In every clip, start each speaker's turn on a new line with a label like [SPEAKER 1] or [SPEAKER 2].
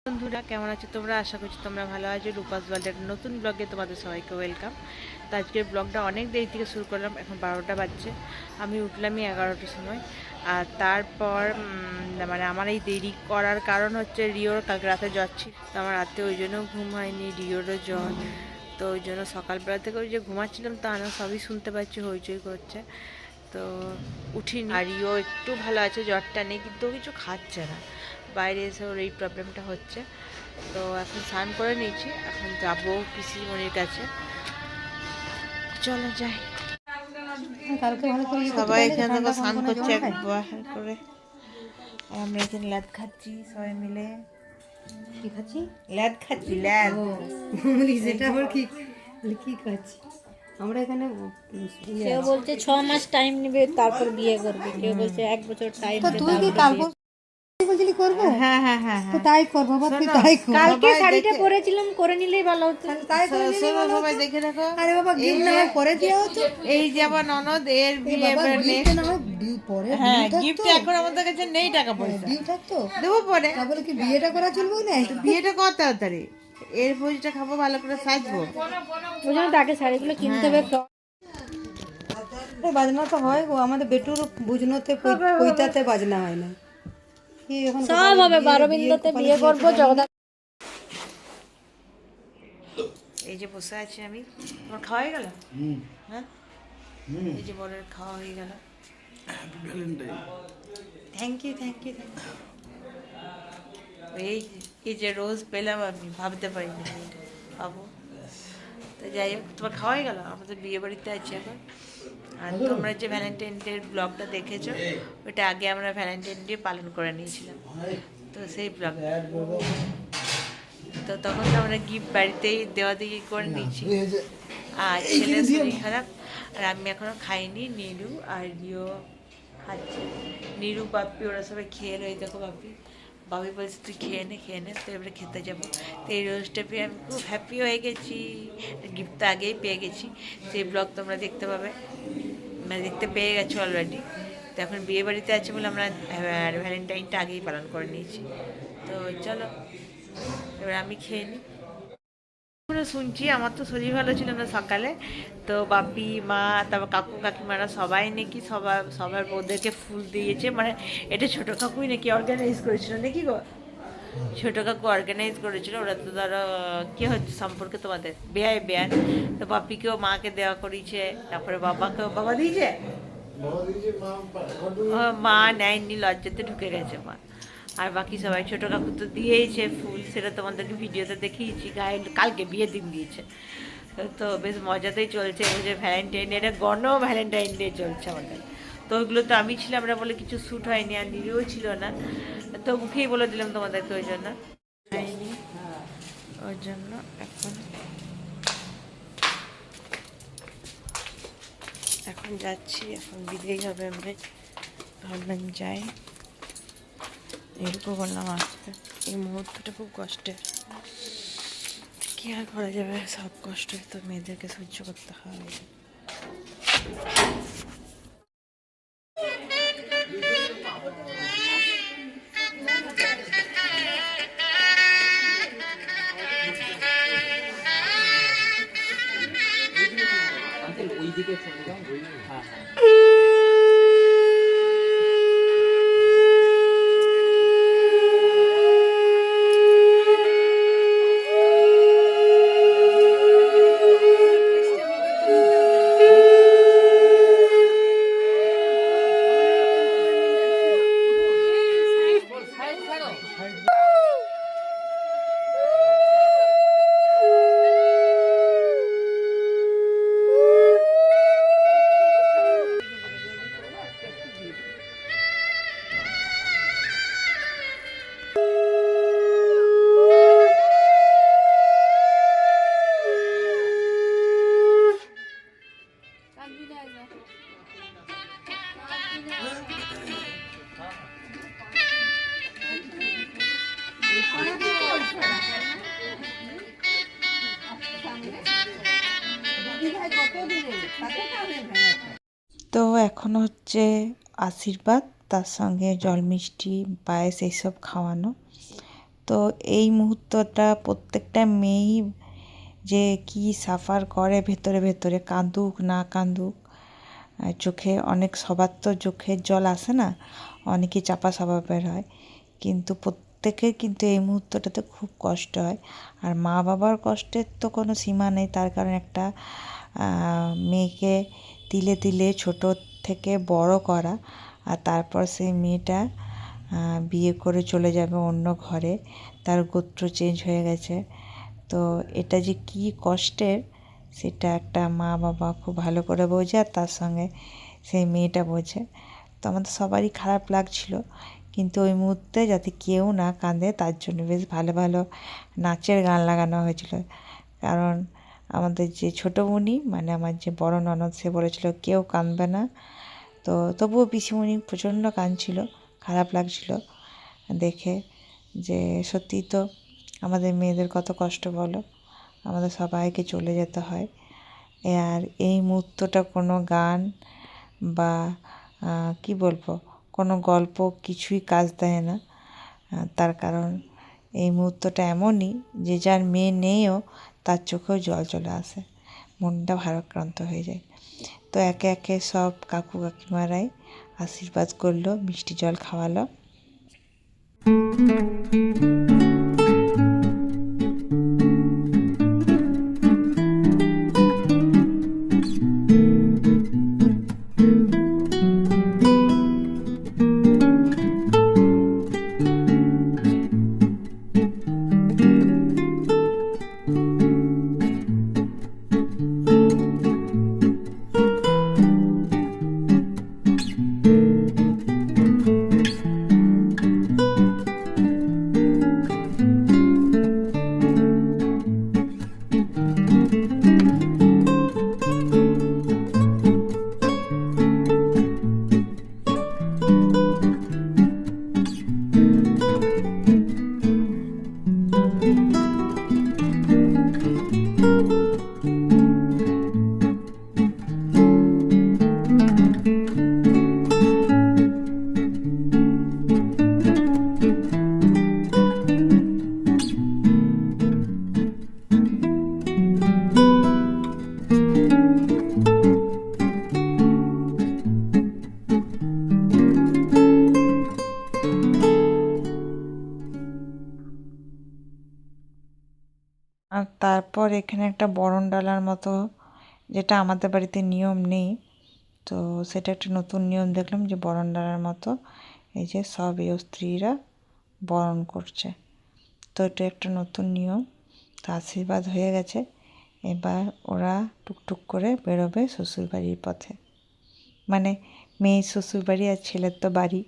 [SPEAKER 1] বন্ধুরা কেমন আছো তোমরা? আশা করছি তোমরা ভালো আছো। রূপাস ওয়ার্ল্ডের নতুন ব্লগে তোমাদের সবাইকে ওয়েলকাম। তো আজকের ব্লগটা অনেক দেরি থেকে শুরু করলাম, এখন 12টা বাজছে। আমি উঠলামই 11টার সময়। আর তারপর মানে আমার এই দেরি করার কারণ হচ্ছে রিওর কালকে রাতে জ্বর ছিল, তো আমার রাতে ওই জন্য ঘুম হয়নি, রিওরও জ্বর। তো ওই জন্য সকালবেলা থেকে ওই যে ঘুমাচ্ছিলাম তা না সবই শুনতে পাচ্ছি, হইচই করছে। তো উঠিনি। আর রিও একটু ভালো আছে, জ্বরটা নেই, কিন্তু ও কিছু খাচ্ছে না। বাইরে এসে ওর এই প্রবলেমটা হচ্ছে। তো এখন স্নান করে নিয়েছি, এখন যাবো পিসিমণির কাছে। চলো যাই। সবাই এখানে দেখো স্নান করছে একবার করে, আর আমরা এখানে ল্যাদ খাচ্ছি সবাই মিলে।
[SPEAKER 2] কি খাচ্ছি?
[SPEAKER 1] ল্যাদ খাচ্ছি, ল্যাদ।
[SPEAKER 2] সেটা আবার কি কি খাচ্ছি? আমরা এখানে
[SPEAKER 3] কেউ বলছে 6 মাস টাইম নেবে তারপর বিয়ে করবে, কেউ বলছে 1 বছর টাইম
[SPEAKER 2] তো
[SPEAKER 3] নেবে।
[SPEAKER 2] তুই কি কাল বলছিলি করবো?
[SPEAKER 1] হ্যাঁ হ্যাঁ হ্যাঁ
[SPEAKER 2] তো
[SPEAKER 1] হ্যাঁ,
[SPEAKER 2] তাই কর বাবা, তুই তাই কর।
[SPEAKER 3] কালকে শাড়িটা পরেছিলাম, করে নিলেই ভালো হতো।
[SPEAKER 2] তাই করে নিলেই
[SPEAKER 1] শোনো
[SPEAKER 2] ভালো হতো।
[SPEAKER 1] সবাই দেখে রাখো।
[SPEAKER 2] আরে বাবা, গিফট না হয় পরে দেওয়া হতো।
[SPEAKER 1] এই যে আমার ননদ এর
[SPEAKER 2] এই
[SPEAKER 1] বিয়ে
[SPEAKER 2] বাবা,
[SPEAKER 1] এবার
[SPEAKER 2] গিফট
[SPEAKER 1] নেক্সট।
[SPEAKER 2] না হয় পরে
[SPEAKER 1] হ্যাঁ,
[SPEAKER 2] ডিউ
[SPEAKER 1] গিফট
[SPEAKER 2] থাকতো।
[SPEAKER 1] এখন আমাদের কাছে নেই টাকা পয়সা,
[SPEAKER 2] ডিউ থাকতো,
[SPEAKER 1] দেবো পরে।
[SPEAKER 2] তারপরে কি বিয়েটা করা চলবে না?
[SPEAKER 1] বিয়েটা কত তাড়াতাড়ি, এর ভোজটা খাবো, ভালো করে সাজবো।
[SPEAKER 3] ওই জন্য তাকে শাড়িগুলো কিনতে হবে।
[SPEAKER 2] বাজনা তো হয় গো, আমাদের বেটুর বুঝনোতে পৈতাতে বাজনা হয় না। কি এখন
[SPEAKER 3] সব হবে, 12 বিন্দাতে বিয়ে করবো জগদা।
[SPEAKER 1] এই যে বসে আছি আমি, তোমার খাওয়া হয়ে গেল? হ্যাঁ, এই যে বরের খাওয়া হয়ে গেল। Thank you thank you thank you. এই যে রোজ পেলাম, আমি ভাবতে পারিনি আমি পাবো। তো যাই হোক, তোমার খাওয়া হয়ে গেল? আমাদের বিয়ে বাড়িতে আছি এখন। আর তোমরা যে ভ্যালেন্টাইন ডের ব্লগটা দেখেছো, ওটা আগে আমরা ভ্যালেন্টাইন ডে পালন করে নিয়েছিলাম, তো সেই ব্লগ। তো তখন তো আমরা গিফট বাড়িতেই দেওয়া দিয়ে করে নিয়েছি। আর ছেলের শরীর খারাপ, আর আমি এখনো খাইনি। নীরু আর রিও খাচ্ছে, নীরু বাপ্পি ওরা সবাই খেয়ে রয়ে। দেখো বাপ্পি, বাবি বলছে তুই খেয়ে নে, তো এবারে খেতে যাবো। তো এই রোজটা পেয়ে আমি খুব হ্যাপি হয়ে গেছি। গিফট তো আগেই পেয়ে গেছি, সেই ব্লগ তোমরা দেখতে পাবে, মানে দেখতে পেয়ে গেছো অলরেডি। তো এখন বিয়ে বাড়িতে আছে বলে আমরা ভ্যালেন্টাইনটা আগেই পালন করে নিয়েছি। তো চলো এবার আমি খেয়ে নিই। শুনছি আমার তো শরীর ভালো ছিল না সকালে, তো বাপি মা তারপর কাকু কাকিমারা সবাই নাকি সবার বউদেরকে ফুল দিয়েছে। মানে এটা ছোটো কাকুই নাকি অর্গানাইজ করেছিল নাকি গো? ছোটো কাকু অর্গানাইজ করেছিল। ওরা তো ধরো কী হচ্ছে সম্পর্কে তোমাদের বেয়ার। তো বাপিকেও মাকে দেওয়া করিয়েছে, তারপরে বাবাকেও বাবা দিয়েছে। মা নেয়নি, লজ্জাতে ঢুকে গেছে মা। আর বাকি সবাই ছোটো কাকু তো দিয়েইছে ফুল, সেটা তোমাদেরকে ভিডিওতে দেখিয়েছি। গায়ে কালকে বিয়ের দিন দিয়েছে। তো বেশ মজাতেই চলছে। যে ভ্যালেন্টাইন ডে, এটা ভ্যালেন্টাইন ডে চলছে আমাদের। তো ওইগুলো তো আমি ছিলাম না বলে কিছু শ্যুট হয়নি, আর নিরিও ছিল না, তো মুখেই বলে দিলাম তোমাদেরকে, ওই জন্য হয়নি। ওই জন্য এখন যাচ্ছি, এখন বিদেই হবে। আমি ভাবলাম যাই, এরকম করলাম আসতে। এই মুহূর্তটা খুব কষ্টের, কি আর করা যাবে, সব কষ্ট তো মেয়েদেরকে সহ্য করতে হয়।
[SPEAKER 4] ওইদিকে চলে যাও, হ্যাঁ হ্যাঁ।
[SPEAKER 1] তো এখন হচ্ছে আশীর্বাদ, তার সঙ্গে জল মিষ্টি পায়েস এইসব খাওয়ানো। তো এই মুহূর্তটা প্রত্যেকটা মেয়েই যে কি সাফার করে ভেতরে ভেতরে, কাঁদুক না কাঁদুক, চোখে অনেক সবার তো চোখের জল আসে না, অনেকেই চাপা স্বভাবের হয়, কিন্তু প্রত্যেকের কিন্তু এই মুহূর্তটাতে খুব কষ্ট হয়। আর মা বাবার কষ্টের তো কোনো সীমা নেই, তার কারণ একটা মেয়েকে তিলে তিলে ছোট থেকে বড় করা, আর তারপর সেই মেয়েটা বিয়ে করে চলে যাবে অন্য ঘরে, তার গোত্র চেঞ্জ হয়ে গেছে। তো এটা যে কি কষ্টের সেটা একটা মা বাবা খুব ভালো করে বোঝে, আর তার সঙ্গে সেই মেয়েটা বোঝে। তো আমাদের সবারই খারাপ লাগছিল, কিন্তু ওই মুহূর্তে যাতে কেউ না কাঁদে তার জন্য বেশ ভালো ভালো নাচের গান লাগানো হয়েছিল। কারণ আমাদের যে ছোটো বোনই, মানে আমার যে বড় ননদ, সে বলেছিল কেউ কাঁদবে না। তো তবুও পিসিমণি প্রচণ্ড কাঁদছিল, খারাপ লাগছিল দেখে যে সত্যি তো আমাদের মেয়েদের কত কষ্ট বলো, আমাদের সবাইকে চলে যেতে হয়। আর এই মুহূর্তটা কোনো গান বা কি বলবো, কোনো গল্প কিছুই কাজ দেয় না। তার কারণ এই মুহূর্তটা এমনই যে যার মেয়ে নেইও তার চোখেও জল চলে আসে, মনটা ভারাক্রান্ত হয়ে যায়। তো একে একে সব কাকু কাকিমারাই আশীর্বাদ করলো, মিষ্টি জল খাওয়ালো। আর তারপর এখানে একটা বরণডালার মতো, যেটা আমাদের বাড়িতে নিয়ম নেই, তো সেটা একটা নতুন নিয়ম দেখলাম যে বরণডালার মতো এই যে সব স্ত্রীরা বরণ করছে। তো এটা একটা নতুন নিয়ম। তো আশীর্বাদ হয়ে গেছে, এবার ওরা টুকটুক করে বেরোবে শ্বশুরবাড়ির পথে, মানে মেয়ের শ্বশুরবাড়ি আর ছেলের তো বাড়ি।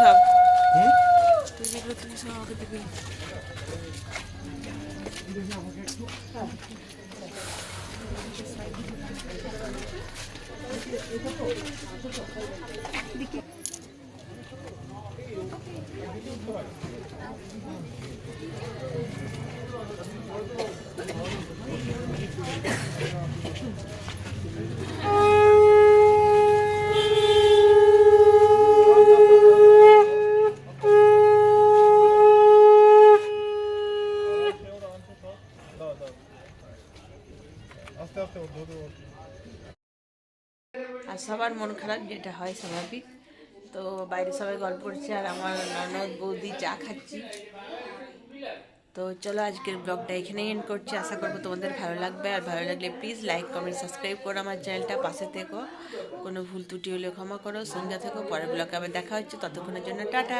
[SPEAKER 1] সব তুই যেগুলো তুমি সব আমাকে দিবি। আর সবার মন খারাপ, যেটা হয় স্বাভাবিক। তো বাইরে সবাই গল্প করছে আর আমার ননদ বৌদি চা খাচ্ছি। তো চলো আজকের ব্লগটা এখানেই এন্ড করছি। আশা করবো তোমাদের ভালো লাগবে, আর ভালো লাগলে প্লিজ লাইক কমেন্ট সাবস্ক্রাইব করো আমার চ্যানেলটা, পাশে থেকো। কোনো ভুল ত্রুটি হলে ক্ষমা করো, সঙ্গে থেকো। পরের ব্লগে আবার দেখা হচ্ছে, ততক্ষণের জন্য টাটা।